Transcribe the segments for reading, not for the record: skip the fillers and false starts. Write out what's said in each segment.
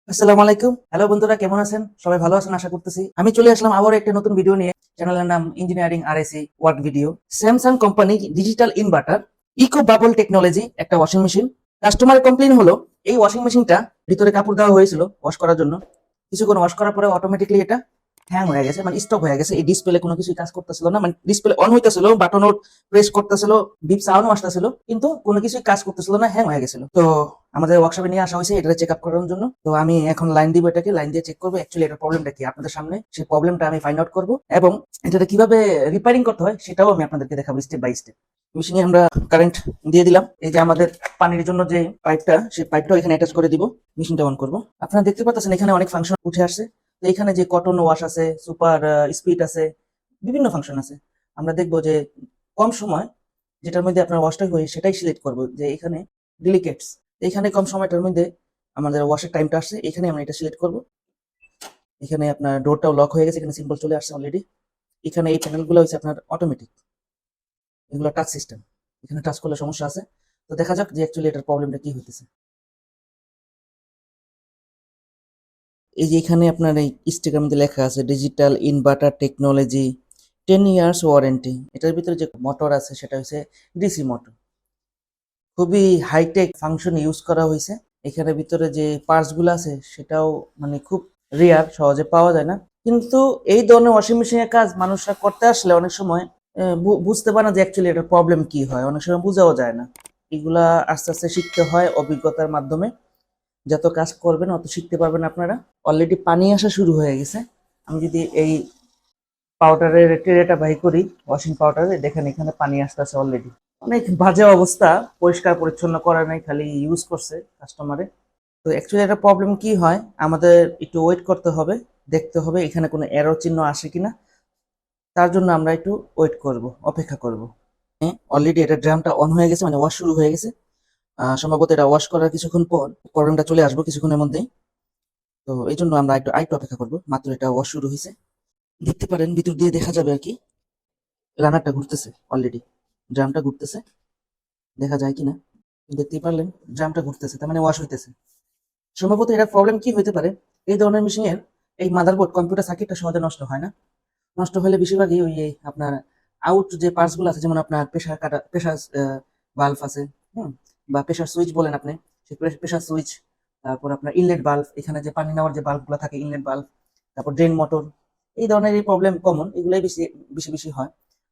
আসসালামু আলাইকুম। হ্যালো বন্ধুরা, কেমন আছেন? সবাই ভালো আছেন আশা করতেছি। আমি চলে আসলাম আবার একটা নতুন ভিডিও নিয়ে। চ্যানেলের নাম ইঞ্জিনিয়ারিং-R.A.C work video. Samsung company digital inverter ecobubble technology একটা ওয়াশিং মেশিন। কাস্টমারের কমপ্লেইন হলো এই ওয়াশিং মেশিনটা ভিতরে কাপড় দেওয়া হয়েছিল ওয়াশ করার জন্য। কিছুক্ষণ ওয়াশ করার পরে অটোমেটিকলি এটা হ্যাং হয়ে গেছে, মানে স্টপ হয়ে গেছে। এই ডিসপ্লে কোনো কিছু কাজ করতেছিল না, মানে ডিসপ্লে অন হইতেছিল, বাটন প্রেস করতেছিল, বিপ সাউন্ড আসতেছিল, কিন্তু কোনো কিছু কাজ করতেছিল না, হ্যাং হয়ে গেছিল। তো আমাদের ওয়ার্কশপে নিয়ে আসা হয়েছে এটা চেক আপ করার জন্য। তো আমি এখন লাইন দিব, এটাকে লাইন দিয়ে চেক করবো অ্যাকচুয়ালি এটার প্রবলেমটা কি। আপনাদের সামনে সেই প্রবলেমটা আমি ফাইন্ড আউট করবো এবং এটাকে কিভাবে রিপেয়ারিং করতে হয় সেটাও আমি আপনাদেরকে দেখাবো স্টেপ বাই স্টেপ। মেশিনে আমরা কারেন্ট দিয়ে দিলাম। এই যে আমাদের পানির জন্য যে পাইপটা, সেই পাইপটাও এখানে অ্যাটাচ করে দিব। মেশিনটা অন করবো। আপনারা দেখতে পাচ্ছেন এখানে অনেক ফাংশন উঠে আসছে। তো এখানে যে কটন ওয়াশ আছে, সুপার স্পিড আছে, বিভিন্ন ফাংশন আছে। আমরা দেখবো যে কম সময় যেটার মধ্যে আপনার ওয়াশটা হয় সেটাই সিলেক্ট করবো, যে এখানে ডেলিকেটস, এখানে কম সময়টার মধ্যে আমাদের ওয়াশের টাইমটা আসছে, এখানে আমরা এটা সিলেক্ট করব। এখানে আপনার ডোরটাও লক হয়ে গেছে, এখানে সিম্বল চলে আসছে অলরেডি। এখানে এই প্যানেলগুলো হচ্ছে আপনার অটোমেটিক, এগুলো টাচ সিস্টেম, এখানে টাচ করলে সমস্যা আছে। তো দেখা যাক যে অ্যাকচুয়ালি এটার প্রবলেমটা কি হইতেছে। এই যে এখানে আপনার এই স্টিকার মধ্যে লেখা আছে digital inverter technology 10 years warranty. এটার ভিতরে যে মোটর আছে সেটা হচ্ছে ডিসি মোটর, খুবই হাইটেক ফাংশন ইউজ করা হয়েছে। এখানে ভিতরে যে পার্টস গুলো আছে সেটাও মানে খুব রেয়ার, সহজে পাওয়া যায় না। কিন্তু এই ধরনের ওয়াশিং মেশিনের কাজ মানুষরা করতে আসলে অনেক সময় বুঝতে পারে না যে অ্যাকচুয়ালি এটার প্রবলেম কি হয়, অনেক সময় বোঝাও যায় না। এগুলা আস্তে আস্তে শিখতে হয় অভিজ্ঞতার মাধ্যমে। যত কাজ করবেন অত শিখতে পারবেন আপনারা। অলরেডি পানি আসা শুরু হয়ে গেছে। আমি যদি এই পাউডারের ট্রেটা বাই করি, ওয়াশিং পাউডারে, দেখেন এখানে পানি আসতেছে অলরেডি। অনেক বাজে অবস্থা, পরিষ্কার পরিচ্ছন্ন করা নাই, খালি ইউজ করছে কাস্টমারে। তো অ্যাকচুয়ালি একটা প্রবলেম কি হয়, আমাদের একটু ওয়েট করতে হবে, দেখতে হবে এখানে কোনো এরর চিহ্ন আসে কিনা। তার জন্য আমরা একটু ওয়েট করব, অপেক্ষা করব। অলরেডি এটা ড্রামটা অন হয়ে গেছে, মানে ওয়াশ শুরু হয়ে গেছে। সম্ভবত এটা ওয়াশ করার কিছুক্ষণ পর প্রবলেমটা চলে আসবো কিছুক্ষণের মধ্যেই। তো এই জন্য আমরা একটু অপেক্ষা করবো। মাত্র এটা ওয়াশ শুরু হয়েছে, দেখতে পারেন ভিতর দিয়ে দেখা যাবে আর কি। রানারটা ঘুরতেছে অলরেডি, ড্রামটা ঘুরতেছে, দেখা যায় কিনা দেখতেই পারলেন। ড্রামটা ঘুরতেছে, তার মানে ওয়াশ হইতেছে। সম্ভবত এটার প্রবলেম কি হইতে পারে, এই ধরনের মেশিনের এই মাদারবোর্ড কম্পিউটার সার্কিটটা সহজে নষ্ট হয় না। নষ্ট হলে বেশিরভাগই ওই আপনার আউট যে পার্টস গুলো আছে, যেমন আপনার প্রেসার কাটা, প্রেসার বাল্ব আছে, হুম, বা প্রেসার সুইচ বলেন আপনি, সেই প্রেসার সুইচ, তারপর আপনার ইনলেট বাল্ব, এখানে যে পানি নেওয়ার যে বাল্বগুলো থাকে ইনলেট বাল্ব, তারপর ড্রেন মোটর, এই ধরনের এই প্রবলেম কমন, এগুলোই বেশি বেশি বেশি হয়।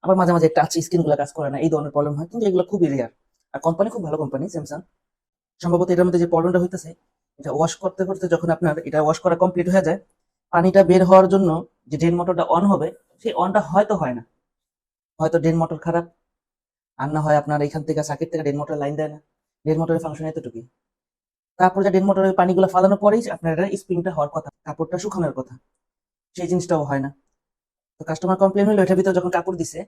আবার মাঝে মাঝে টাচ স্ক্রিন গুলো কাজ করে না, এই ধরনের প্রবলেম হয়, কিন্তু এগুলো খুবই রেয়ার। আর কোম্পানি খুব ভালো কোম্পানি স্যামসাং। সম্ভবত এটার মধ্যে যে প্রবলেমটা হইতেছে, এটা ওয়াশ করতে করতে যখন আপনার এটা ওয়াশ করা কমপ্লিট হয়ে যায়, পানিটা বের হওয়ার জন্য যে ড্রেন মোটরটা অন হবে, সেই অনটা হয়তো হয় না, হয়তো ড্রেন মোটর খারাপ, আর না হয় আপনার এখান থেকে সার্কিট থেকে ড্রেন মোটর লাইন দেয় না। ড্রেন মোটরের ফাংশন এতটুকুই। তারপর যে ড্রেন মোটরের পানিগুলো ফালানোর পরেই আপনার এটা স্প্রিংটা হওয়ার কথা, কাপড়টা শুকানোর কথা, সেই জিনিসটাও হয় না। তো কাস্টমার কমপ্লেন হলো এটার ভিতরে যখন কাপড় দিছে,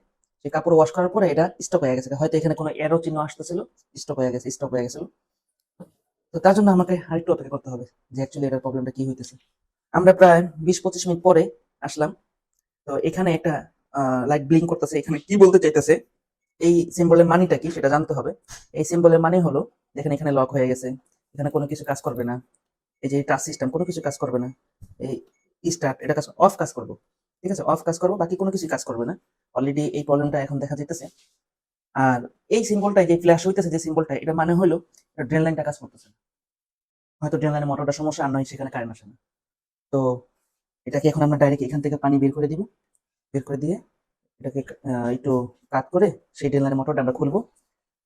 সেই কাপড় ওয়াশ করার পরে এটা স্টপ হয়ে গেছে, হয়তো এখানে কোনো এরো চিহ্ন আসতেছিল, স্টপ হয়ে গেছিল। তো তার জন্য আমাকে আরেকটু অপেক্ষা করতে হবে যে অ্যাকচুয়ালি এটার প্রবলেমটা কি হইতেছে। আমরা প্রায় 20-25 মিনিট পরে আসলাম। তো এখানে একটা লাইট ব্লিঙ্ক করতেছে, এখানে কি বলতে চাইতেছে, এই সিম্বলের মানিটা কি সেটা জানতে হবে। এই সিম্বলের মানে হলো, দেখেন এখানে লক হয়ে গেছে, এখানে কোনো কিছু কাজ করবে না। এই যে টাচ সিস্টেম, কোনো কিছু কাজ করবে না। এই স্টার্ট, এটা কাজ অফ কাজ করবো, ঠিক আছে, অফ কাজ করবো, বাকি কোনো কিছু কাজ করবে না। অলরেডি এই প্রবলেমটা এখন দেখা যাইতেছে। আর এই সিম্বলটা, যে ফ্ল্যাশ হইতেছে যে সিম্বলটা, এটা মানে হলো ড্রেন লাইনটা কাজ করতেছে না, হয়তো ড্রেন লাইনের মোটরটা সমস্যা, আর নয় সেখানে কারেন্ট আসে না। তো এটাকে এখন আমরা ডাইরেক্ট এখান থেকে পানি বের করে দিব। বের করে দিয়ে এটাকে একটু কাট করে সেই ড্রেন লাইনের মোটরটা আমরা খুলবো।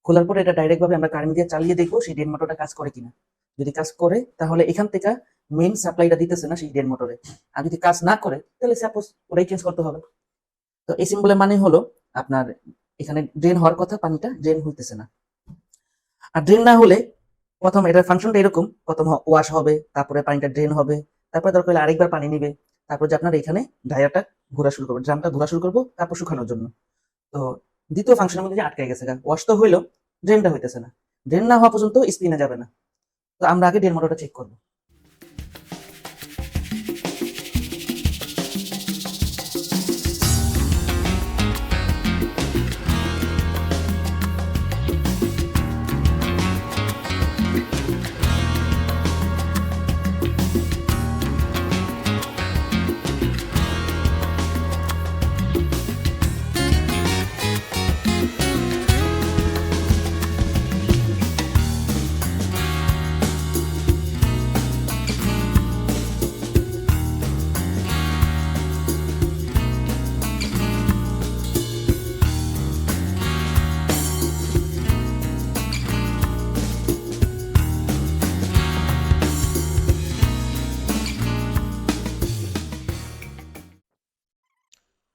খোলার পরে এটা ডাইরেক্ট ভাবে আমরা কারেন্ট দিয়ে চালিয়ে দেখবো সেই ড্রেন মোটরটা কাজ করে কিনা। যদি কাজ করে তাহলে এখান থেকে মেইন সাপ্লাইটা দিতেছে না সেই ড্রেন মোটরে। আর যদি কাজ না করে তাহলে সাপোজ ওটাই চেঞ্জ করতে হবে। তো এই সিম্বলের মানে হলো আপনার এখানে ড্রেন হওয়ার কথা, পানিটা ড্রেন হইতেছে না। আর ড্রেন না হলে প্রথম এটার ফাংশনটা এরকম, প্রথম ওয়াশ হবে, তারপরে পানিটা ড্রেন হবে, তারপরে দরকার হলে আরেকবার পানি নিবে, তারপর যে আপনার এখানে ড্রায়ারটা ঘোরা শুরু করবো, ড্রামটা ঘোরা শুরু করবো কাপড় শুকানোর জন্য। তো দ্বিতীয় ফাংশনের মধ্যে যে আটকে গেছে, ওয়াশ তো হইলো, ড্রেনটা হইতেছে না। ড্রেন না হওয়া পর্যন্ত স্পিনে যাবে না। তো আমরা আগে ড্রেন মোটরটা চেক করবো।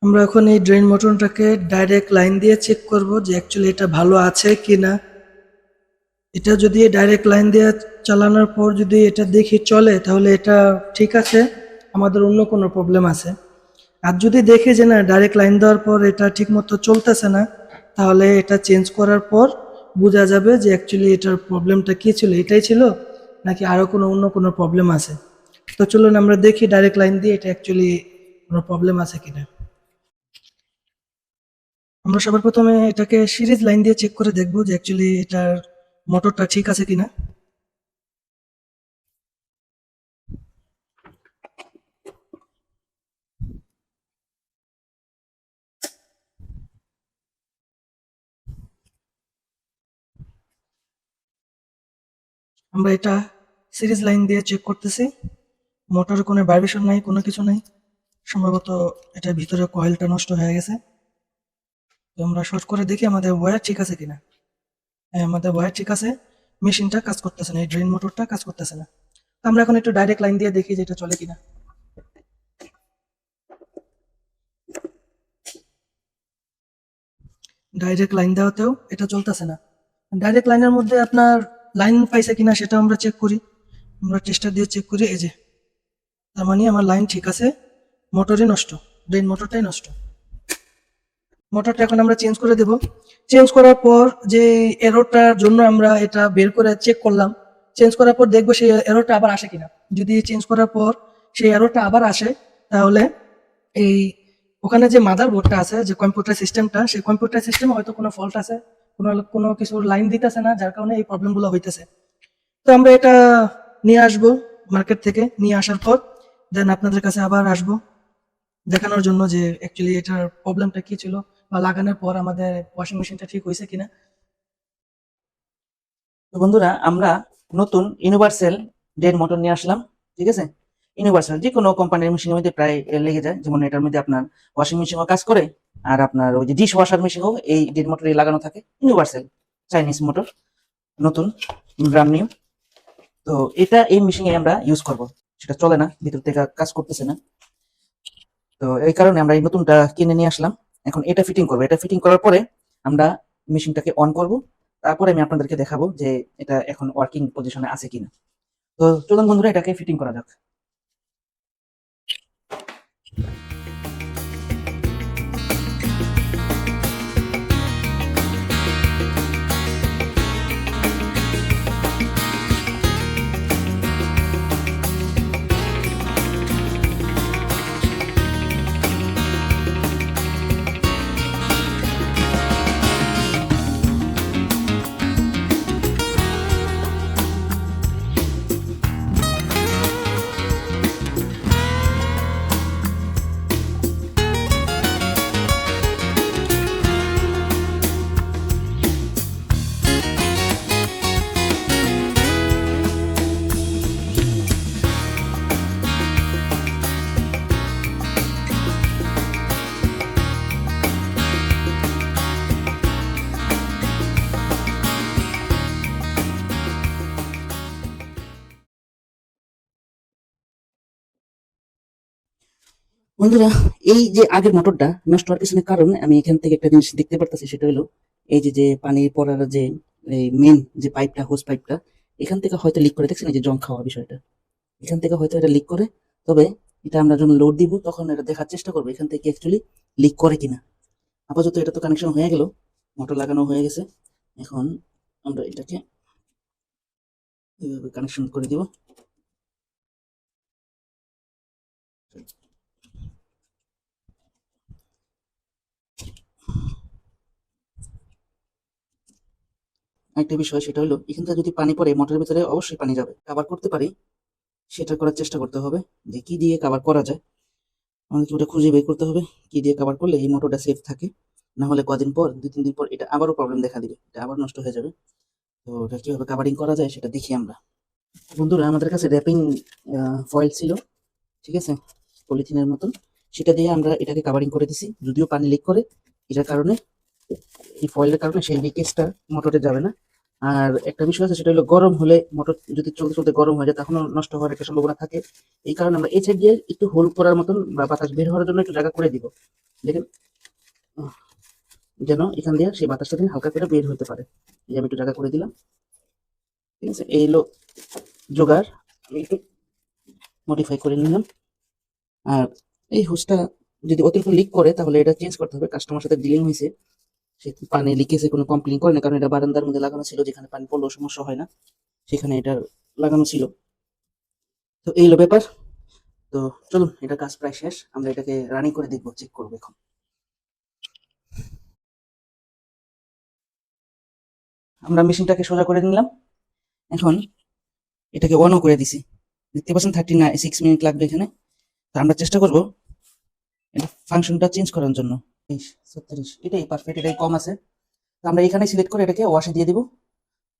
আমরা এখন এই ড্রেন মোটরটাকে ডাইরেক্ট লাইন দিয়ে চেক করব যে অ্যাকচুয়ালি এটা ভালো আছে কি না। এটা যদি ডাইরেক্ট লাইন দিয়ে চালানোর পর যদি এটা দেখি চলে তাহলে এটা ঠিক আছে, আমাদের অন্য কোনো প্রবলেম আছে। আর যদি দেখি যে না ডাইরেক্ট লাইন দেওয়ার পর এটা ঠিকমতো চলতেছে না, তাহলে এটা চেঞ্জ করার পর বোঝা যাবে যে অ্যাকচুয়ালি এটার প্রবলেমটা কী ছিল, এটাই ছিল নাকি আরও কোনো অন্য কোনো প্রবলেম আছে। তো চলুন আমরা দেখি ডাইরেক্ট লাইন দিয়ে এটা অ্যাকচুয়ালি কোনো প্রবলেম আছে কিনা। আমরা সবার প্রথমে এটাকে সিরিজ লাইন দিয়ে চেক করে দেখবো যে অ্যাকচুয়ালি এটার মোটরটা ঠিক আছে কিনা। আমরা এটা সিরিজ লাইন দিয়ে চেক করতেছি, মোটরের কোনো ভাইব্রেশন নাই, কোনো কিছু নাই। সম্ভবত এটার ভিতরে কয়েলটা নষ্ট হয়ে গেছে। তো আমরা শর্ট করে দেখি আমাদের ওয়্যার ঠিক আছে কিনা। হ্যাঁ, আমাদের ওয়্যার ঠিক আছে, মেশিনটা কাজ করতেছে না, এই ড্রেন মোটরটা কাজ করতেছে না। তো আমরা এখন একটু ডাইরেক্ট লাইন দিয়ে দেখি যে এটা চলে কিনা। ডাইরেক্ট লাইন দেওয়াতেও এটা চলতেছে না। ডাইরেক্ট লাইনের মধ্যে আপনার লাইন পাইছে কিনা সেটা আমরা চেক করি। আমরা টেস্টার দিয়ে চেক করি, এই যে তার মানে আমার লাইন ঠিক আছে, মোটরই নষ্ট, ড্রেন মোটরটাই নষ্ট। মোটরটা এখন আমরা চেঞ্জ করে দেব। চেঞ্জ করার পর যে এররটার জন্য আমরা এটা বের করে চেক করলাম, চেঞ্জ করার পর দেখবো সেই এররটা আবার আসে কিনা। যদি চেঞ্জ করার পর সেই এররটা আবার আসে, তাহলে এই ওখানে যে মাদার বোর্ডটা আছে, যে কম্পিউটার সিস্টেমটা, সেই কম্পিউটার সিস্টেমে হয়তো কোনো ফল্ট আছে, কোনো কোনো কিছুর লাইন দিতেছে না, যার কারণে এই প্রবলেমগুলো হইতেছে। তো আমরা এটা নিয়ে আসবো মার্কেট থেকে, নিয়ে আসার পর দেন আপনাদের কাছে আবার আসবো দেখানোর জন্য যে অ্যাকচুয়ালি এটার প্রবলেমটা কি ছিল, বা লাগানোর পর আমাদের ওয়াশিং মেশিনটা ঠিক হয়েছে কিনা। তো বন্ধুরা, আমরা নতুন ইউনিভার্সাল ড্রেন মোটর নিয়ে আসলাম। ঠিক আছে, ইউনিভার্সাল যে কোনো কোম্পানির মেশিনের মধ্যে প্রায় লেগে যায়, যেমন এটার মধ্যে আপনার ওয়াশিং মেশিনও কাজ করে, আর আপনার ওই যে ডিশ ওয়াশার মেশিনও এই ড্রেন মোটরে লাগানো থাকে। ইউনিভার্সাল চাইনিজ মোটর, নতুন, ব্র্যান্ড নিউ। তো এটা এই মেশিনে আমরা ইউজ করব, সেটা চলে না, ভিতর থেকে কাজ করতেছে না। তো এই কারণে আমরা এই নতুনটা কিনে নিয়ে আসলাম। এখন এটা ফিটিং করবো, এটা ফিটিং করার পরে আমরা মেশিনটাকে অন করব, তারপরে আমি আপনাদেরকে দেখাবো যে এটা এখন ওয়ার্কিং পজিশনে আছে কিনা। তো চলুন বন্ধুরা, এটাকে ফিটিং করা যাক। বন্ধুরা, এই যে আগের মোটরটা নষ্ট হওয়ার পিছনে কারণ আমি এখান থেকে একটা জিনিস দেখতে পারতেছি, সেটা হলো এই যে যে পানি পড়ার যে এই মেন যে পাইপটা, হোস পাইপটা, এখান থেকে হয়তো লিক করে, দেখছেন এই যে জং খাওয়া বিষয়টা, এখান থেকে হয়তো এটা লিক করে। তবে এটা আমরা যখন লোড দিব তখন এটা দেখার চেষ্টা করবো এখান থেকে অ্যাকচুয়ালি লিক করে কিনা। আপাতত এটা তো কানেকশন হয়ে গেল, মোটর লাগানো হয়ে গেছে। এখন আমরা এটাকে এইভাবে কানেকশন করে দিব। একটা বিষয় সেটা হলো, এখান থেকে যদি পানি পড়ে মোটরের ভিতরে অবশ্যই পানি যাবে, কাভার করতে পারি সেটা করার চেষ্টা করতে হবে, যে কি দিয়ে কাভার করা যায়। আমাদেরকে ওটা খুঁজে বের করতে হবে কি দিয়ে কাভার করলে এই মোটরটা সেফ থাকে। না হলে কদিন পর, 2-3 দিন পর এটা আবারও প্রবলেম দেখা দিবে, এটা আবার নষ্ট হয়ে যাবে। তো এটা কিভাবে কাভারিং করা যায় সেটা দেখি আমরা। বন্ধুরা, আমাদের কাছে র্যাপিং ফয়েল ছিল, ঠিক আছে, পলিথিনের মতন, সেটা দিয়ে আমরা এটাকে কাভারিং করে দিছি। যদিও পানি লিক করে, এটার কারণে, এই ফয়েলের কারণে সেই লিকেজটা মোটরে যাবে না। আর একটা বিষয় আছে, সেটা হলো গরম হলে মোটর যদি চলতে চলতে গরম হয়ে যায় তখনও নষ্ট হওয়ার একটা সম্ভাবনা থাকে। এই কারণে আমরা এই সাইড দিয়ে একটু হোল করার মতন বা বাতাস বের হওয়ার জন্য একটু জায়গা করে দিব। দেখেন, আহ, যেন এখান দিয়ে সেই বাতাসটা যেন হালকা করে বের হতে পারে। এই যে আমি একটু জায়গা করে দিলাম। ঠিক আছে, এই হলো জোগাড়। আমি একটু মডিফাই করে নিলাম। আর এই হোসটা যদি অতিরিক্ত লিক করে তাহলে এটা চেঞ্জ করতে হবে। কাস্টমার সাথে ডিলিং হয়েছে, সে পানি লিকেজে কোনো কমপ্লেন করে না, কারণ এটা বারান্দার মধ্যে লাগানো ছিল, যেখানে পানি পড়লেও সমস্যা হয় না, সেখানে এটা লাগানো ছিল। তো এই হলো ব্যাপার। তো চলুন, এটা কাজ প্রায় শেষ, আমরা এটাকে রানিং করে দেখবো, চেক করবো এখন। আমরা মেশিনটাকে সোজা করে নিলাম, এখন এটাকে অনও করে দিছি। দেখতে পাচ্ছেন 36 মিনিট লাগবে এখানে। তো আমরা চেষ্টা করবো এটা ফাংশনটা চেঞ্জ করার জন্য। 36, এটাই পারফেক্ট, এটাই কম আছে। তো আমরা এখানে সিলেক্ট করে এটাকে ওয়াশে দিয়ে দিব।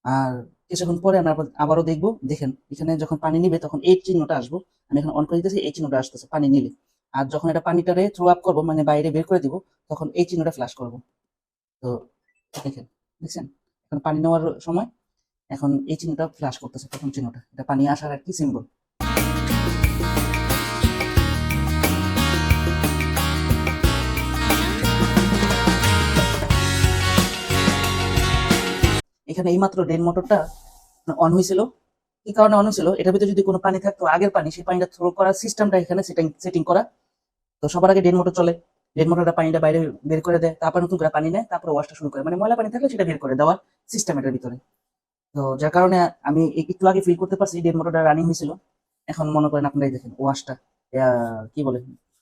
আর কিছুক্ষণ পরে আমরা আবারও দেখবো। দেখেন, এখানে যখন পানি নিবে তখন এই চিহ্নটা আসবো। আমি এখন অন করে দিতেছি, এই চিহ্নটা আসতেছে পানি নিলে। আর যখন এটা পানিটারে থ্রো আপ করবো, মানে বাইরে বের করে দিব, তখন এই চিহ্নটা ফ্ল্যাশ করবো। তো দেখেন, দেখছেন, এখন পানি নেওয়ার সময় এখন এই চিহ্নটা ফ্ল্যাশ করতেছে, প্রথম চিহ্নটা, এটা পানি আসার আর কি সিম্বল। এখানে এইমাত্র ড্রেন মোটরটা অন হয়েছিল। কি কারণে অন হয়েছিল, এটার ভিতরে যদি কোনো পানি থাকতো, আগের পানি, সেই পানিটা থ্রো করার সিস্টেমটা এখানে সেটিং করা। তো সবার আগে ড্রেন মোটর চলে, ড্রেন মোটরটা পানিটা বাইরে বের করে দেয়, তারপর নতুন করে পানি নেয়, তারপর ওয়াশটা শুরু করে, মানে ময়লা পানি থাকলে সেটা বের করে দেওয়ার সিস্টেম এটার ভিতরে। তো যার কারণে আমি একটু আগে ফিল করতে পারছি ড্রেন মোটরটা রানিং হয়েছিল। এখন মনে করেন আপনারাই দেখেন ওয়াশটা, কি বলে,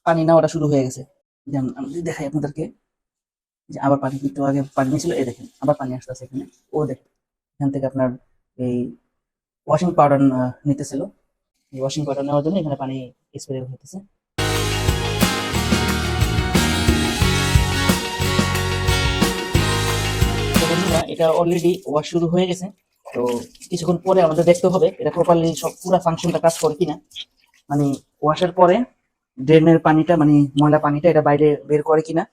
পানি নেওয়াটা শুরু হয়ে গেছে। যেমন আমি যদি দেখাই আপনাদেরকে, যে আবার পানি, একটু আগে পানি নিয়েছিল, এই দেখেন আবার পানি আসতেছে এখানে। ও দেখেন, এখান থেকে আপনার এই ওয়াশিং পাউডার নিতেছিল, এই ওয়াশিং পাউডার নেওয়ার জন্য এখানে পানি স্প্রে হতেছে। তো বন্ধুরা, এটা অলরেডি ওয়াশ শুরু হয়ে গেছে। তো কিছুক্ষণ পরে আমাদের দেখতে হবে এটা প্রপারলি সব পুরো ফাংশনটা কাজ করে কিনা, মানে ওয়াশের পরে ড্রেনের পানিটা, মানে ময়লা পানিটা এটা বাইরে বের করে কিনা,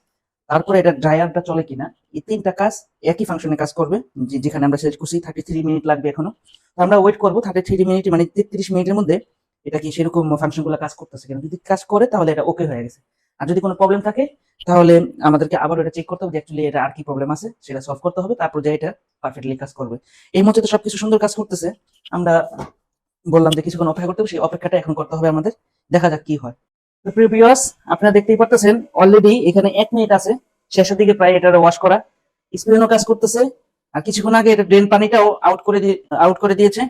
তারপরে এটা ড্রায়ারটা চলে কিনা। এই তিনটা কাজ একই ফাংশনে কাজ করবে। যেখানে আমরা সেট করছি 33 মিনিট লাগবে এখনো। তো আমরা ওয়েট করবো 33 মিনিট, মানে 33 মিনিটের মধ্যে এটা কি সেরকম ফাংশন গুলো কাজ করতেছে কিনা। যদি কাজ করে তাহলে এটা ওকে হয়ে গেছে। আর যদি কোনো প্রবলেম থাকে তাহলে আমাদেরকে আবার এটা চেক করতে হবে যে অ্যাকচুয়ালি এটা আর কি প্রবলেম আছে, সেটা সলভ করতে হবে, তারপর যে এটা পারফেক্টলি কাজ করবে। এই মধ্যে তো সবকিছু সুন্দর কাজ করতেছে। আমরা বললাম যে কিছুক্ষণ অপেক্ষা করতে হবে, সেই অপেক্ষাটা এখন করতে হবে আমাদের। দেখা যাক কি হয়। তো প্রিয় ভিউয়ার্স, আপনারা দেখতেই পারতেছেন অলরেডি এখানে 1 মিনিট আছে শেষের দিকে, প্রায় এটা ওয়াশ করা, স্প্রিনও কাজ করতেছে। আর কিছুক্ষণ আগে এটা ড্রেন পানিটাও আউট করে দিয়েছে।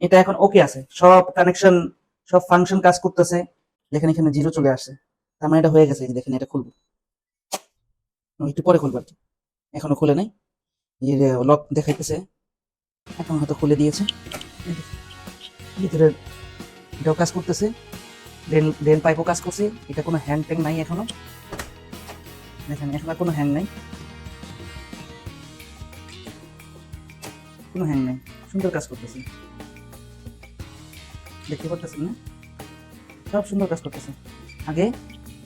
এটা এখন ওকে আছে, সব কানেকশন, সব ফাংশন কাজ করতেছে। দেখেন এখানে জিরো চলে আসছে, তার মানে এটা হয়ে গেছে। এই যে দেখেন, এটা খুলবো, আমি একটু পরে খুলবো আর কি, এখনো খুলে নাই। এই যে লক দেখাইতেছে, এখন হয়তো খুলে দিয়েছে। এই দেখেন, ভিতরে এটাও কাজ করতেছে, ড্রেন পাইপও কাজ করছে। এটা কোনো হ্যাং ট্যাং নাই এখনো, দেখেন এখন আর কোনো হ্যাং নাই, কোনো হ্যাং নাই, সুন্দর কাজ করতেছে। দেখতে পারতেছেন না, সব সুন্দর কাজ করতেছে। আগে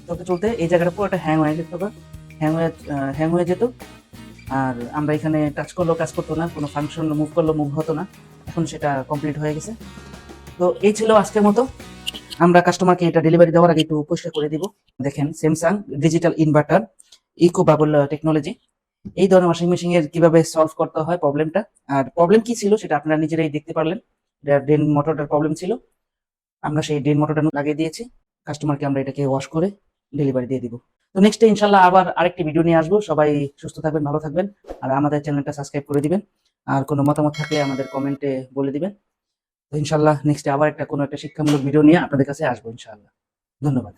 চলতে চলতে এই জায়গাটা পুরোটা হ্যাং হয়ে যেত, বা হ্যাং হয়ে যেত। আর আমরা এখানে টাচ করলেও কাজ করতো না, কোনো ফাংশন মুভ করলেও মুভ হতো না। এখন সেটা কমপ্লিট হয়ে গেছে। তো এই ছিল আজকের মতো। আমরা কাস্টমারকে এটা ডেলিভারি দেওয়ার আগে একটু পরিষ্কার করে দিব। দেখেন, Samsung digital inverter ecobubble technology, এই ধরনের ওয়াশিং মেশিন এর কিভাবে সলভ করতে হয় প্রবলেমটা, আর প্রবলেম কি ছিল সেটা আপনারা নিজেরাই দেখতে পারলেন। ড্রেন মোটরটার প্রবলেম ছিল, আমরা সেই ড্রেন মোটরটা লাগিয়ে দিয়েছি। কাস্টমারকে আমরা এটাকে ওয়াশ করে ডেলিভারি দিয়ে দিব। তো নেক্সট ইনশাল্লাহ আবার আরেকটি ভিডিও নিয়ে আসবো। সবাই সুস্থ থাকবেন, ভালো থাকবেন, আর আমাদের চ্যানেলটা সাবস্ক্রাইব করে দিবেন। আর কোনো মতামত থাকলে আমাদের কমেন্টে বলে দিবেন। তো ইনশাল্লাহ নেক্সট আবার কোনো একটা শিক্ষামূলক ভিডিও নিয়ে আপনাদের কাছে আসবো ইনশাল্লাহ। ধন্যবাদ।